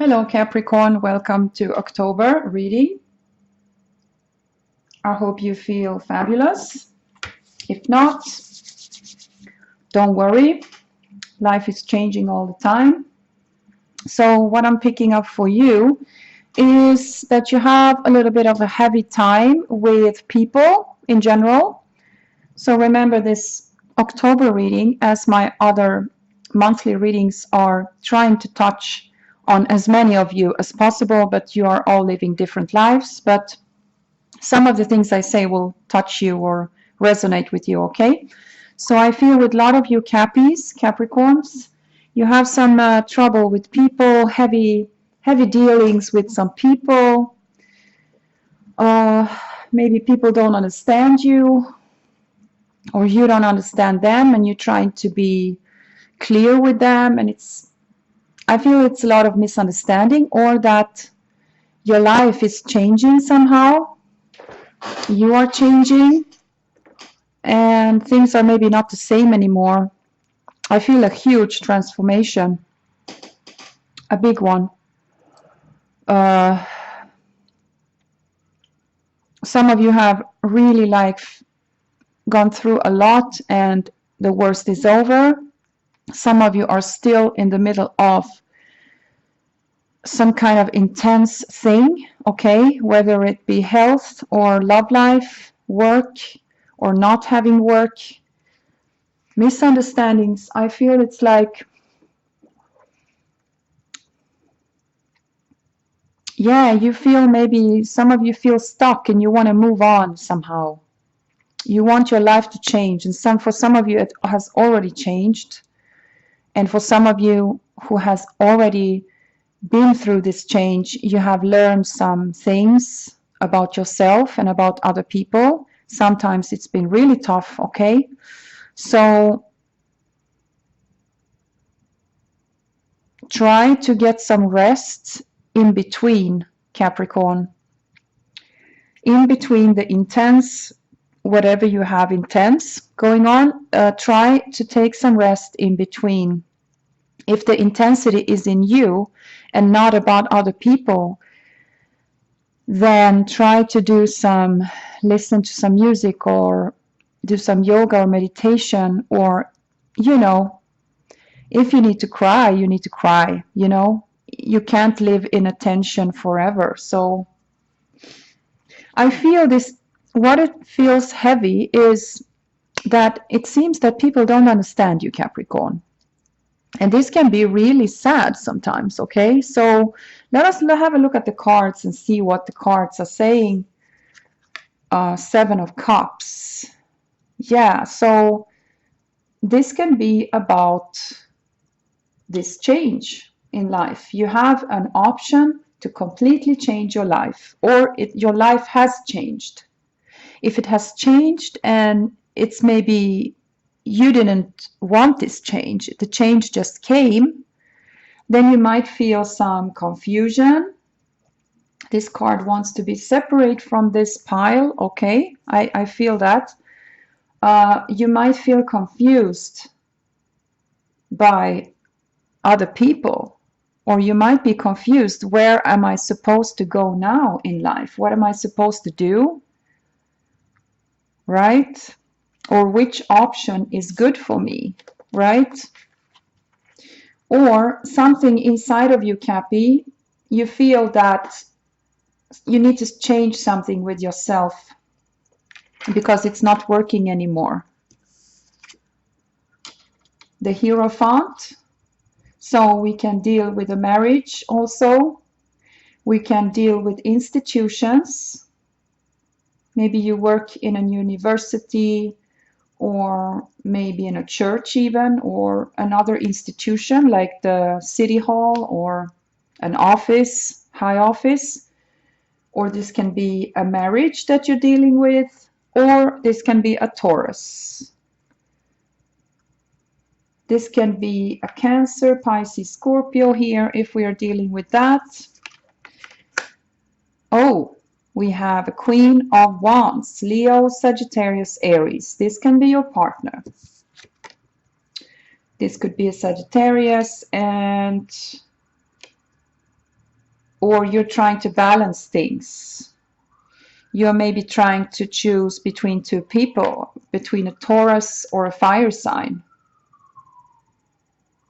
Hello Capricorn, welcome to October reading. I hope you feel fabulous. If not, don't worry, life is changing all the time. So what I'm picking up for you is that you have a little bit of a heavy time with people in general. So remember, this October reading, as my other monthly readings, are trying to touch on as many of you as possible, but you are all living different lives. But some of the things I say will touch you or resonate with you, okay? So I feel with a lot of you Capricorns, you have some trouble with people, heavy dealings with some people. Maybe people don't understand you, or you don't understand them, and you're trying to be clear with them, and I feel it's a lot of misunderstanding, or that your life is changing somehow. You are changing, and things are maybe not the same anymore. I feel a huge transformation, a big one. Some of you have really gone through a lot and the worst is over. Some of you are still in the middle of some kind of intense thing, okay, whether it be health or love life, work or not having work, misunderstandings. I feel it's like, yeah, you feel, maybe some of you feel stuck and you want to move on somehow. You want your life to change, and for some of you it has already changed, and for some of you who has already been through this change, you have learned some things about yourself and about other people. Sometimes it's been really tough, okay? So try to get some rest in between, Capricorn. In between the intense, whatever you have intense going on, try to take some rest in between. If the intensity is in you and not about other people, then try to listen to some music or do some yoga or meditation, or, if you need to cry, you need to cry, you can't live in a tension forever. So I feel this, what it feels heavy is that it seems that people don't understand you, Capricorn. And this can be really sad sometimes, okay? So let us have a look at the cards and see what the cards are saying. Seven of Cups. Yeah, so this can be about this change in life. You have an option to completely change your life, or your life has changed. If it has changed and it's maybe you didn't want this change, the change just came, then you might feel some confusion. This card wants to be separate from this pile, okay? I feel that. You might feel confused by other people, or you might be confused, where am I supposed to go now in life? What am I supposed to do? Right? Or which option is good for me, right? Or something inside of you, Cappy, you feel that you need to change something with yourself because it's not working anymore. The Hierophant. So we can deal with a marriage also. We can deal with institutions. Maybe you work in a university, or maybe in a church even, or another institution like the city hall or an office, high office. Or this can be a marriage that you're dealing with, or this can be a Taurus. This can be a Cancer, Pisces, Scorpio here if we are dealing with that. Oh, we have a Queen of Wands, Leo, Sagittarius, Aries. This can be your partner. This could be a Sagittarius, and or you're trying to balance things. You're maybe trying to choose between two people, between a Taurus or a fire sign,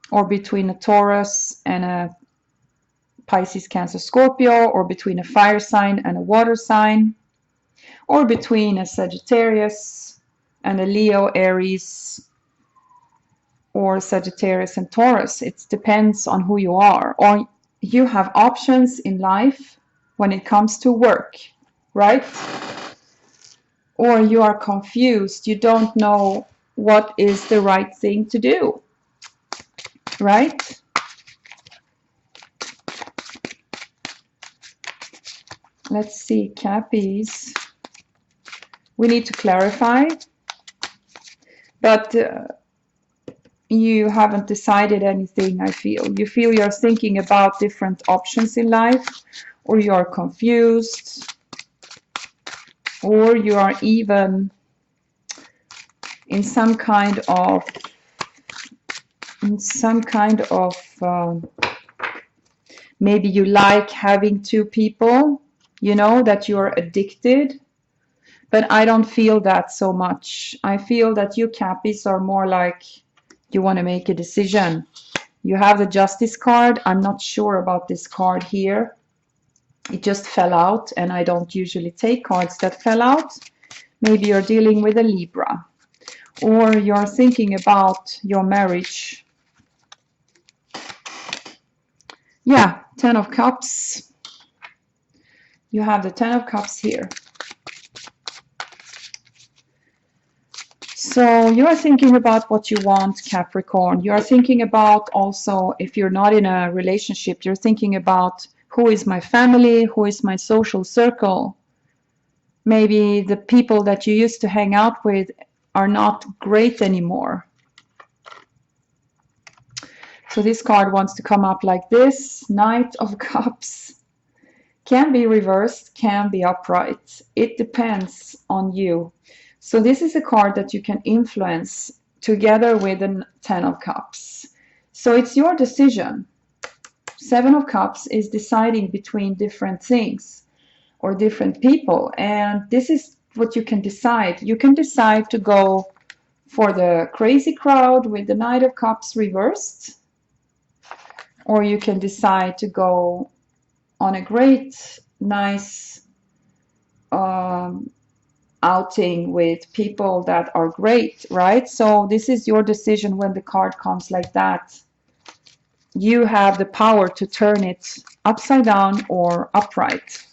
or between a Taurus and a Pisces, Cancer, Scorpio, or between a fire sign and a water sign, or between a Sagittarius and a Leo, Aries, or Sagittarius and Taurus. It depends on who you are. Or you have options in life when it comes to work, right? Or you are confused. You don't know what is the right thing to do, right? Let's see, Cappies. We need to clarify, but you haven't decided anything, I feel. You feel you're thinking about different options in life, or you are confused, or you are even in some kind of maybe you like having two people, you know, that you're addicted. But I don't feel that so much. I feel that you Cappies are more like you want to make a decision. You have the Justice card. I'm not sure about this card here. It just fell out, and I don't usually take cards that fell out. Maybe you're dealing with a Libra, or you're thinking about your marriage. Yeah, Ten of Cups. You have the Ten of Cups here. So you are thinking about what you want, Capricorn. You are thinking about also, if you're not in a relationship, you're thinking about who is my family, who is my social circle. Maybe the people that you used to hang out with are not great anymore. So this card wants to come up like this. Knight of Cups. Can be reversed, can be upright. It depends on you. So this is a card that you can influence together with a Ten of Cups. So it's your decision. Seven of Cups is deciding between different things or different people. And this is what you can decide. You can decide to go for the crazy crowd with the Knight of Cups reversed. Or you can decide to go on a great, nice outing with people that are great, right? So this is your decision when the card comes like that. You have the power to turn it upside down or upright.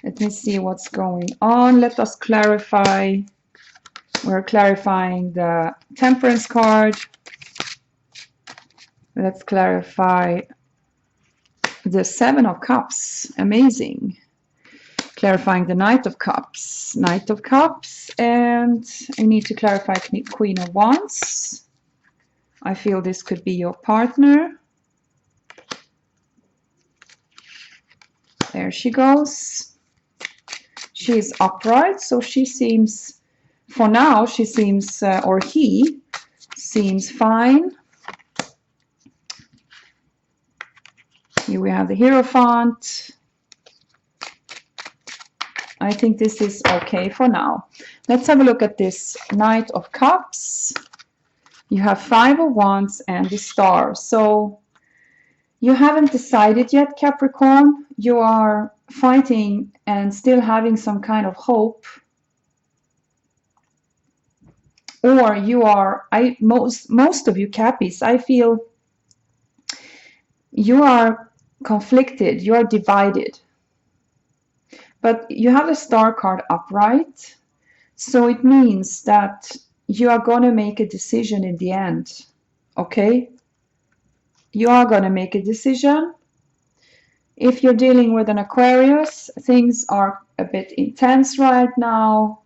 Let me see what's going on. Let us clarify. We're clarifying the Temperance card. Let's clarify the Seven of Cups. Amazing. Clarifying the Knight of Cups. Knight of Cups. And I need to clarify Queen of Wands. I feel this could be your partner. There she goes. She is upright, so she seems, for now, she seems, or he seems fine. Here we have the Hierophant. I think this is okay for now. Let's have a look at this Knight of Cups. You have Five of Wands and the Star. So you haven't decided yet, Capricorn. You are fighting and still having some kind of hope. Or you are, most of you Cappies, I feel you are conflicted, you are divided. But you have a Star card upright. So it means that you are going to make a decision in the end. Okay? You are going to make a decision. If you're dealing with an Aquarius, things are a bit intense right now,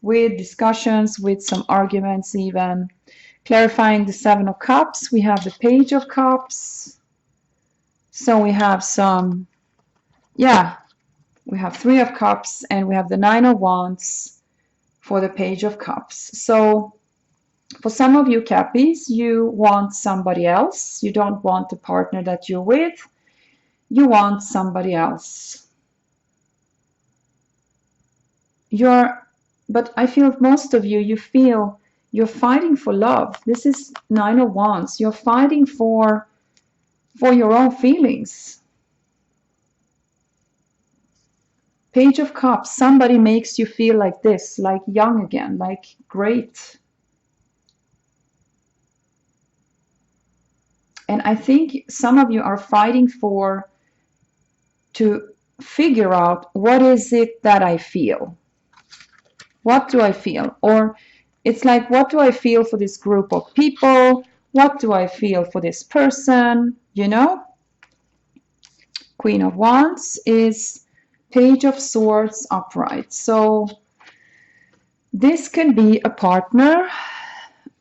with discussions, with some arguments even. Clarifying the Seven of Cups, we have the Page of Cups. So we have some, yeah, we have Three of Cups and we have the Nine of Wands for the Page of Cups. So For some of you Cappies, you want somebody else. You don't want the partner that you're with. You want somebody else. But I feel most of you, you feel you're fighting for love. This is Nine of Wands. You're fighting for your own feelings. Page of Cups. Somebody makes you feel like this, like young again, like great. And I think some of you are fighting to figure out, what is it that I feel? What do I feel? Or it's like, what do I feel for this group of people? What do I feel for this person? You know? Queen of Wands is Page of Swords upright. So this can be a partner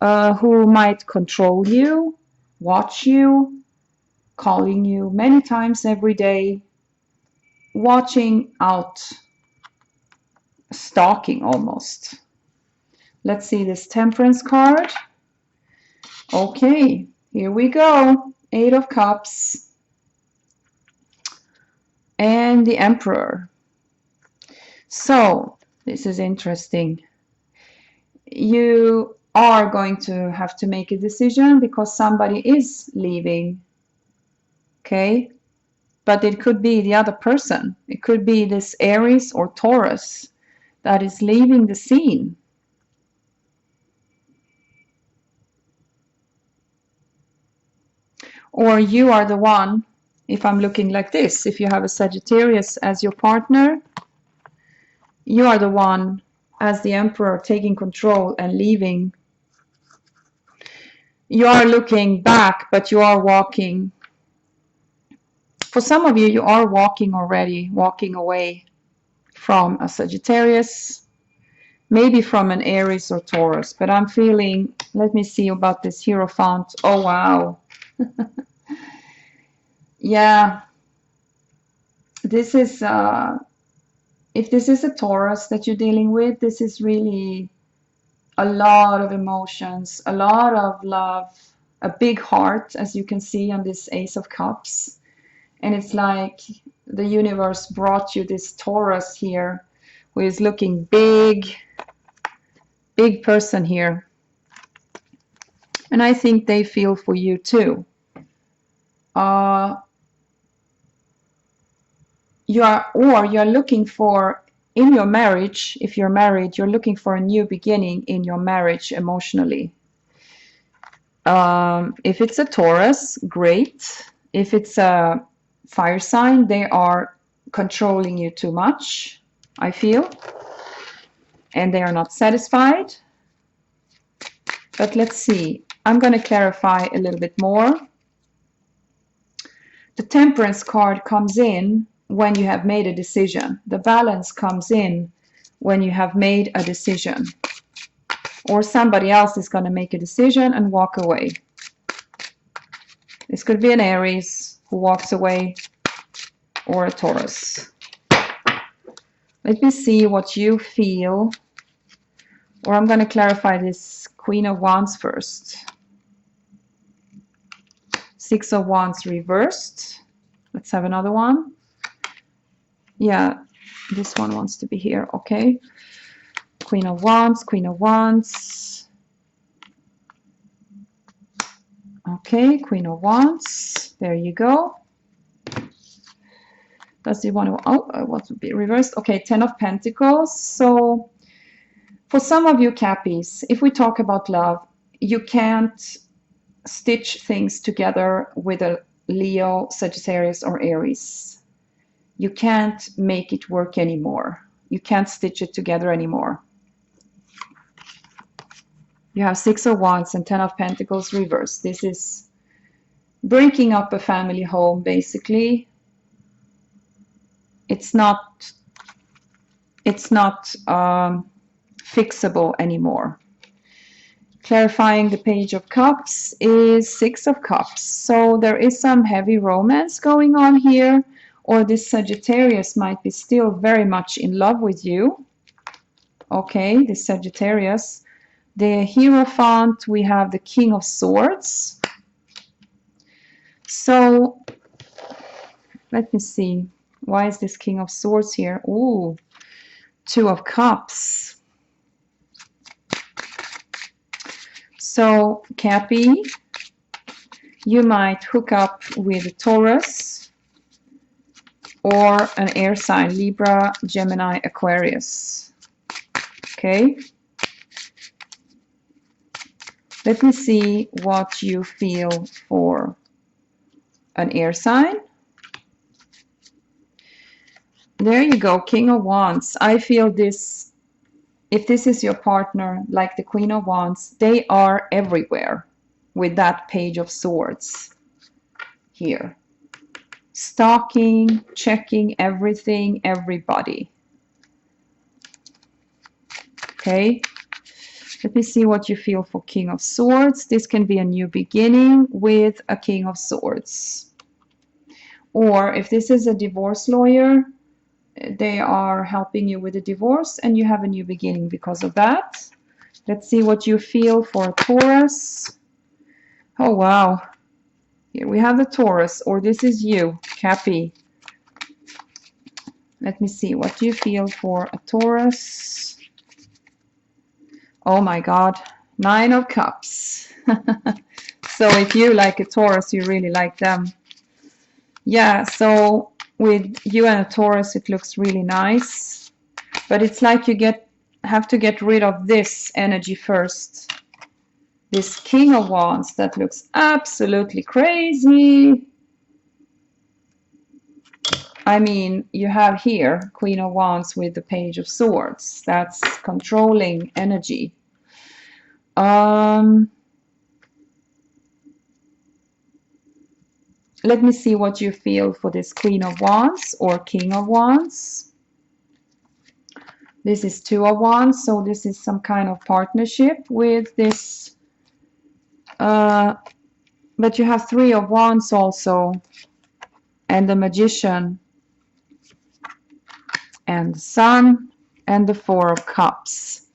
who might control you, watch you, calling you many times every day, watching out, stalking almost. Let's see this Temperance card. Okay, here we go. Eight of Cups and the Emperor. So this is interesting. You are going to have to make a decision because somebody is leaving. Okay, but it could be the other person. It could be this Aries or Taurus that is leaving the scene. Or you are the one, if I'm looking like this, if you have a Sagittarius as your partner, you are the one as the Emperor taking control and leaving. You are looking back, but you are walking. For some of you, you are walking already, walking away from a Sagittarius, maybe from an Aries or Taurus, but I'm feeling, let me see about this Hierophant. Oh, wow. Yeah, this is, if this is a Taurus that you're dealing with, this is really a lot of emotions, a lot of love, a big heart, as you can see on this Ace of Cups. And it's like the universe brought you this Taurus here, who is looking big, big person here. And I think they feel for you too. You're looking for, in your marriage, if you're married, you're looking for a new beginning in your marriage emotionally. If it's a Taurus, great. If it's a fire sign, they are controlling you too much, I feel, and they are not satisfied. But let's see. I'm going to clarify a little bit more. The Temperance card comes in when you have made a decision. The Balance comes in when you have made a decision. Or somebody else is going to make a decision and walk away. This could be an Aries who walks away, or a Taurus. Let me see what you feel. Or I'm going to clarify this Queen of Wands first. Six of Wands reversed. Let's have another one. Yeah, this one wants to be here. Okay. Queen of Wands, Queen of Wands. Okay, Queen of Wands. There you go. Does he want to, oh, I want to be reversed. Okay, Ten of Pentacles. So for some of you Cappies, if we talk about love, you can't stitch things together with a Leo, Sagittarius, or Aries. You can't make it work anymore. You can't stitch it together anymore. You have Six of Wands and Ten of Pentacles reversed. This is breaking up a family home, basically. It's not fixable anymore. Clarifying the Page of Cups is Six of Cups. So there is some heavy romance going on here, or this Sagittarius might be still very much in love with you. Okay, this Sagittarius. The Hierophant, we have the King of Swords. So let me see. Why is this King of Swords here? Ooh, Two of Cups. So, Cappy, you might hook up with a Taurus or an air sign, Libra, Gemini, Aquarius. Okay. Let me see what you feel for an air sign. There you go, King of Wands. I feel this, if this is your partner, like the Queen of Wands, they are everywhere with that Page of Swords here. Stalking, checking everything, everybody. Okay. Let me see what you feel for King of Swords. This can be a new beginning with a King of Swords. Or if this is a divorce lawyer, they are helping you with a divorce and you have a new beginning because of that. Let's see what you feel for a Taurus. Oh, wow. Here we have the Taurus, or this is you, Cappy. Let me see. What do you feel for a Taurus? Oh, my God. 9 of Cups. So if you like a Taurus, you really like them. Yeah, so with you and a Taurus, it looks really nice. But it's like you have to get rid of this energy first. This King of Wands that looks absolutely crazy. I mean, you have here Queen of Wands with the Page of Swords. That's controlling energy. Let me see what you feel for this Queen of Wands or King of Wands. This is Two of Wands, so this is some kind of partnership with this. But you have Three of Wands also, and the Magician, and the Sun, and the Four of Cups.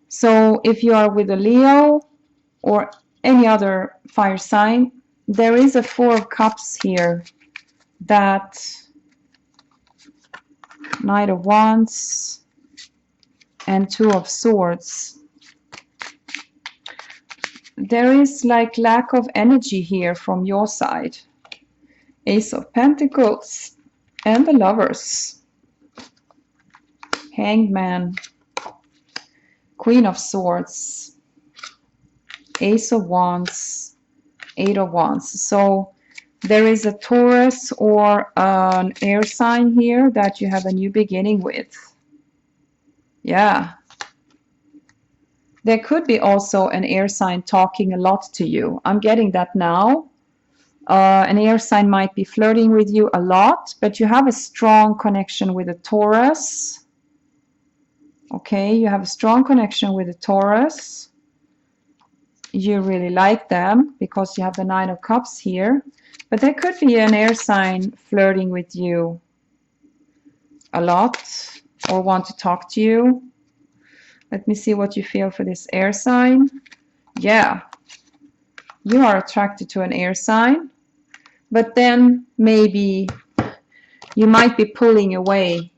So if you are with a Leo or any other fire sign, there is a Four of Cups here, that Knight of Wands and Two of Swords. There is like lack of energy here from your side. Ace of Pentacles and the Lovers. Hanged Man. Queen of Swords. Ace of Wands. Eight of Wands. So there is a Taurus or an air sign here that you have a new beginning with. Yeah. There could be also an air sign talking a lot to you. I'm getting that now. An air sign might be flirting with you a lot, but you have a strong connection with a Taurus. Okay, you have a strong connection with a Taurus. You really like them because you have the Nine of Cups here. But there could be an air sign flirting with you a lot or want to talk to you. Let me see what you feel for this air sign. Yeah, you are attracted to an air sign, but then maybe you might be pulling away,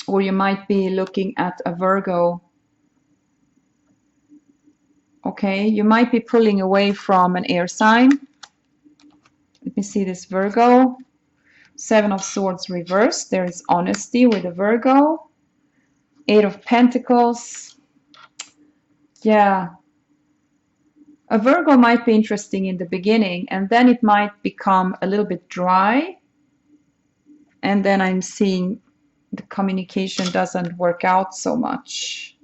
or you might be looking at a Virgo. Okay, you might be pulling away from an air sign. Let me see this Virgo. Seven of Swords reversed. There is honesty with a Virgo. Eight of Pentacles. Yeah. A Virgo might be interesting in the beginning, and then it might become a little bit dry. And then I'm seeing the communication doesn't work out so much.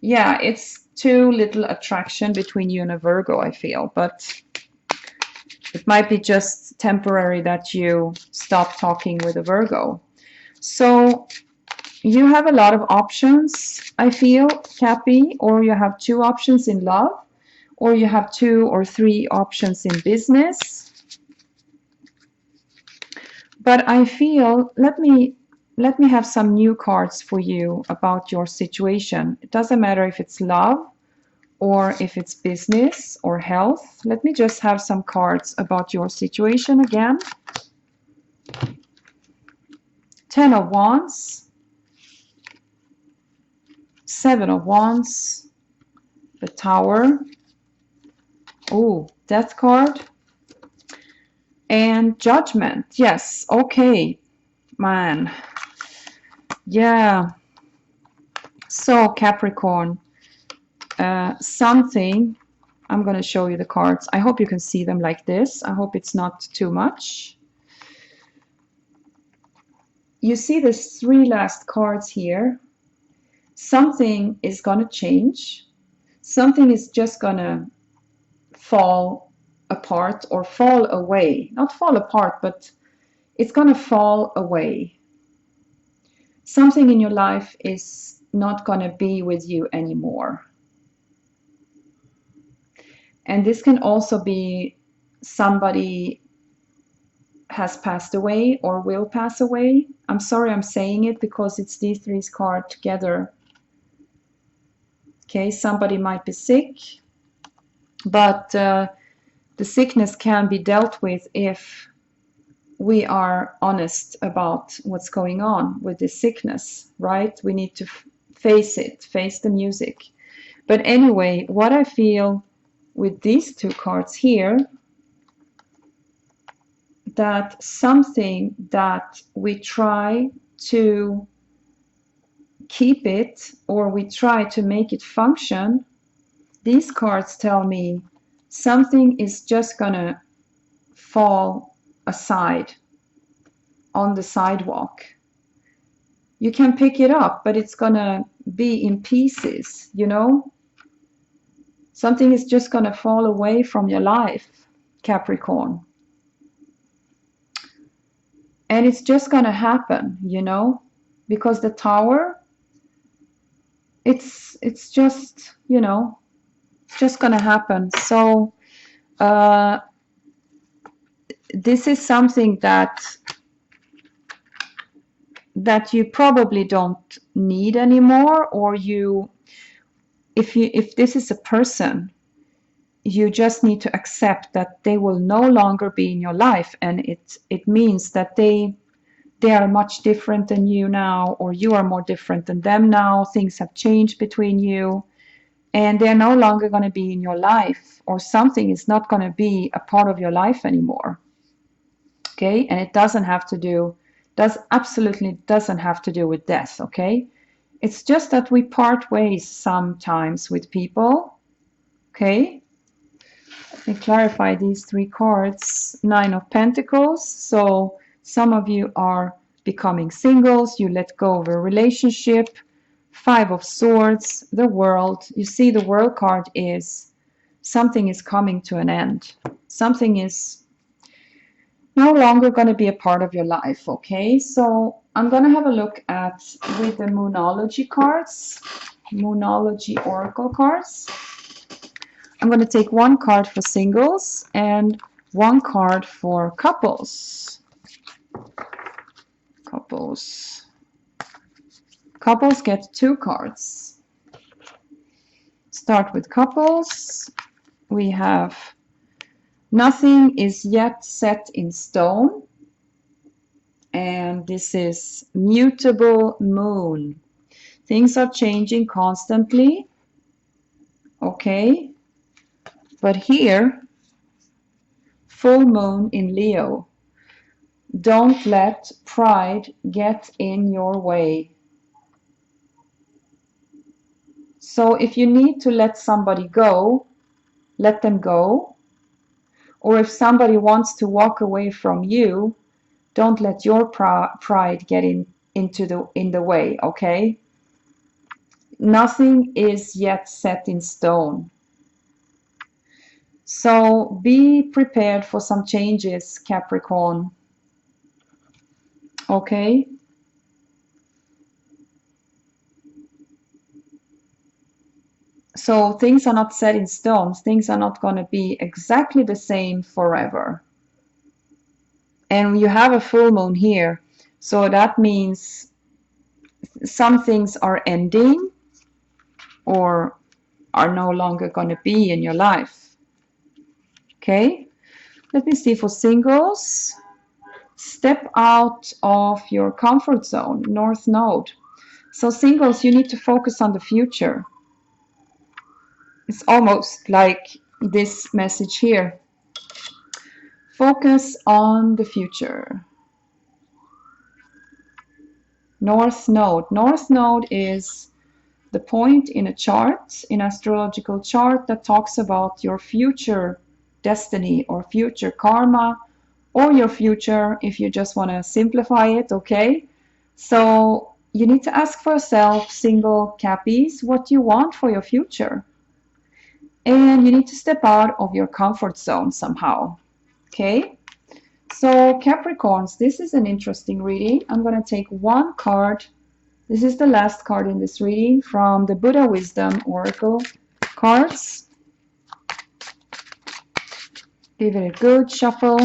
Yeah, it's too little attraction between you and a Virgo, I feel. But it might be just temporary that you stop talking with a Virgo. So you have a lot of options, I feel, Cappy, or you have two options in love, or you have two or three options in business. But I feel, let me let me have some new cards for you about your situation. It doesn't matter if it's love or if it's business or health. Let me just have some cards about your situation again. 10 of Wands, 7 of Wands, the Tower, oh, Death card, and Judgment. Yes, okay, man. Yeah. So, Capricorn, something, I'm going to show you the cards. I hope you can see them like this. I hope it's not too much. You see the 3 last cards here. Something is going to change. Something is just going to fall apart or fall away. Not fall apart, but it's going to fall away. Something in your life is not going to be with you anymore. And this can also be somebody has passed away or will pass away. I'm sorry I'm saying it because it's these 3 cards together. Okay, somebody might be sick, but the sickness can be dealt with if we are honest about what's going on with this sickness, right? We need to face it, face the music. But anyway, what I feel with these 2 cards here, that something that we try to keep it or we try to make it function, these cards tell me something is just gonna fall aside on the sidewalk. You can pick it up, but it's gonna be in pieces, you know? Something is just gonna fall away from your life, Capricorn. And it's just gonna happen, you know? Because the Tower, it's just, you know, it's just gonna happen. So this is something that you probably don't need anymore, or if this is a person, you just need to accept that they will no longer be in your life, and it means that they are much different than you now, or you are more different than them now. Things have changed between you, and they're no longer going to be in your life, or something is not going to be a part of your life anymore. Okay, and it absolutely doesn't have to do with death. Okay, it's just that we part ways sometimes with people. Okay, let me clarify these 3 cards. 9 of Pentacles. So some of you are becoming singles. You let go of a relationship. 5 of Swords. The World. You see, the World card is something is coming to an end. Something is no longer going to be a part of your life. Okay, so I'm going to have a look at with the Moonology cards, Moonology Oracle cards. I'm going to take 1 card for singles and 1 card for couples. Couples get 2 cards. Start with couples. We have nothing is yet set in stone. And this is mutable moon. Things are changing constantly. Okay. But here, full moon in Leo. Don't let pride get in your way. So if you need to let somebody go, let them go. Or if somebody wants to walk away from you, don't let your pride get in the way, okay? Nothing is yet set in stone. So be prepared for some changes, Capricorn. Okay? So things are not set in stone. Things are not going to be exactly the same forever. And you have a full moon here. So that means some things are ending or are no longer going to be in your life. Okay, let me see for singles. Step out of your comfort zone, North Node. So singles, you need to focus on the future. It's almost like this message here. Focus on the future. North Node. North Node is the point in a chart, in astrological chart, that talks about your future destiny or future karma, or your future, if you just want to simplify it, okay? So you need to ask for yourself, single Cappies, what you want for your future. And you need to step out of your comfort zone somehow, okay? So Capricorns, this is an interesting reading. I'm going to take one card. This is the last card in this reading from the Buddha Wisdom Oracle cards. Give it a good shuffle.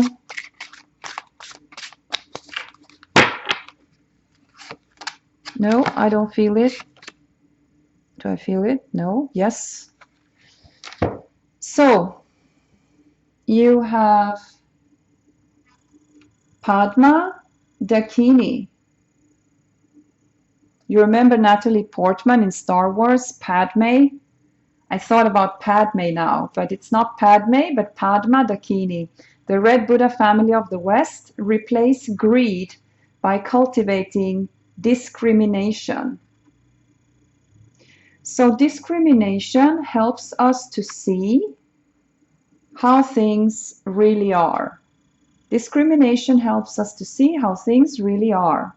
No, I don't feel it. Do I feel it? No. Yes. So you have Padma Dakini. You remember Natalie Portman in Star Wars, Padme? I thought about Padme now, but it's not Padme, but Padma Dakini. The Red Buddha family of the West replace greed by cultivating discrimination. So discrimination helps us to see how things really are. Discrimination helps us to see how things really are.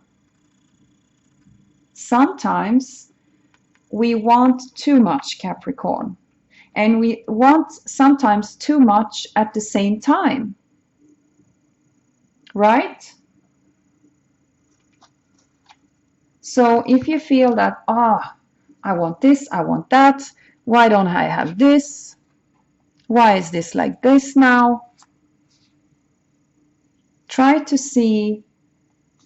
Sometimes we want too much, Capricorn, and we want sometimes too much at the same time, right? So if you feel that, I want this, I want that, why don't I have this? Why is this like this now? Try to see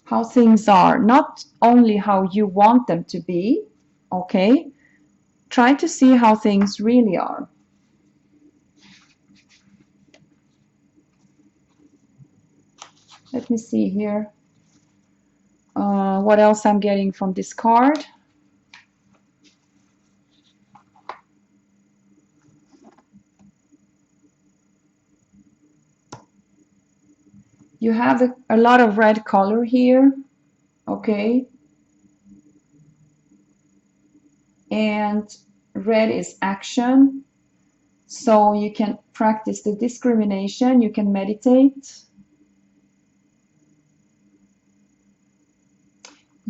how things are, not only how you want them to be, okay? Try to see how things really are. Let me see here. What else I'm getting from this card? You have a lot of red color here, okay? And red is action. So you can practice the discrimination, you can meditate.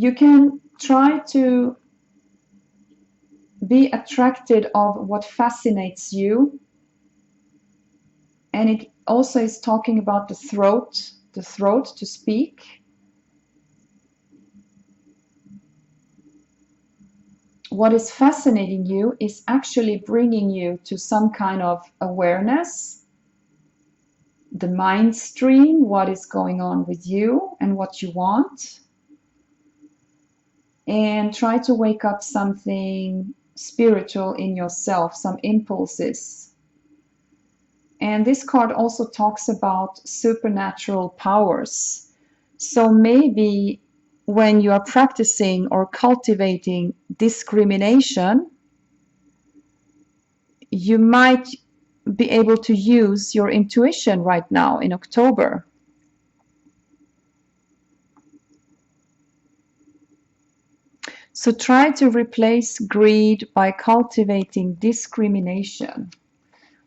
You can try to be attracted of what fascinates you. And it also is talking about the throat to speak. What is fascinating you is actually bringing you to some kind of awareness, the mind stream, what is going on with you and what you want. And try to wake up something spiritual in yourself, some impulses. And this card also talks about supernatural powers. So maybe when you are practicing or cultivating discrimination, you might be able to use your intuition right now in October. So try to replace greed by cultivating discrimination.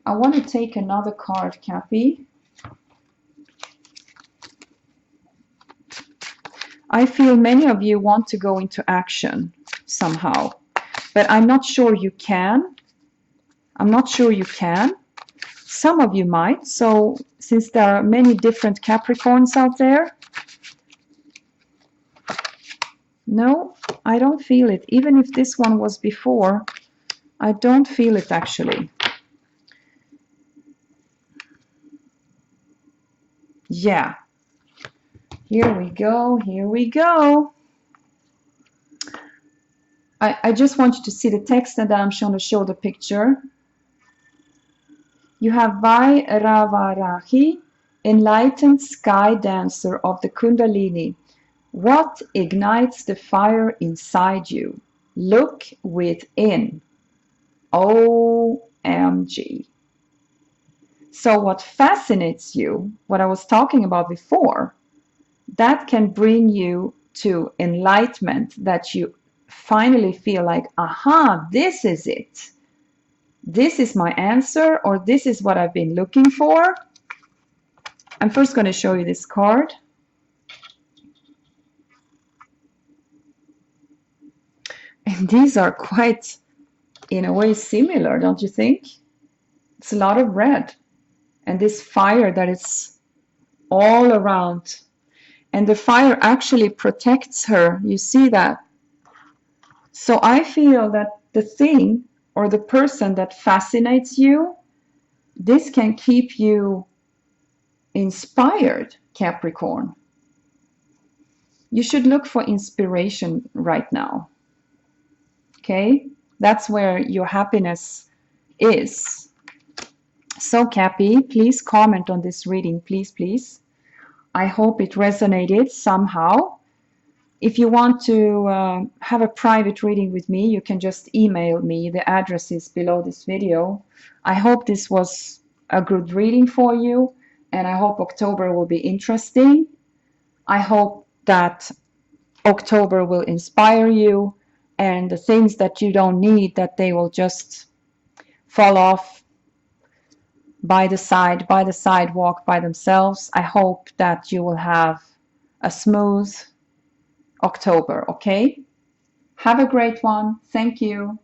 I want to take another card, Cappy. I feel many of you want to go into action somehow, but I'm not sure you can. I'm not sure you can. Some of you might. So since there are many different Capricorns out there, no, I don't feel it. Even if this one was before, I don't feel it actually. Yeah. Here we go, here we go. I just want you to see the text and then I'm going to show the picture. You have Vairavarahi, enlightened sky dancer of the Kundalini. What ignites the fire inside you? Look within. OMG. So what fascinates you, what I was talking about before, that can bring you to enlightenment, that you finally feel like, aha, this is it. This is my answer, or this is what I've been looking for. I'm first going to show you this card. And these are quite, in a way, similar, don't you think? It's a lot of red. And this fire that is all around. And the fire actually protects her. You see that? So I feel that the thing or the person that fascinates you, this can keep you inspired, Capricorn. You should look for inspiration right now. Okay? That's where your happiness is. So, Cappy, please comment on this reading, please, please. I hope it resonated somehow. If you want to have a private reading with me, you can just email me. The address is below this video. I hope this was a good reading for you, and I hope October will be interesting. I hope that October will inspire you, and the things that you don't need, that they will just fall off by the sidewalk by themselves. I hope that you will have a smooth October, okay? Have a great one. Thank you.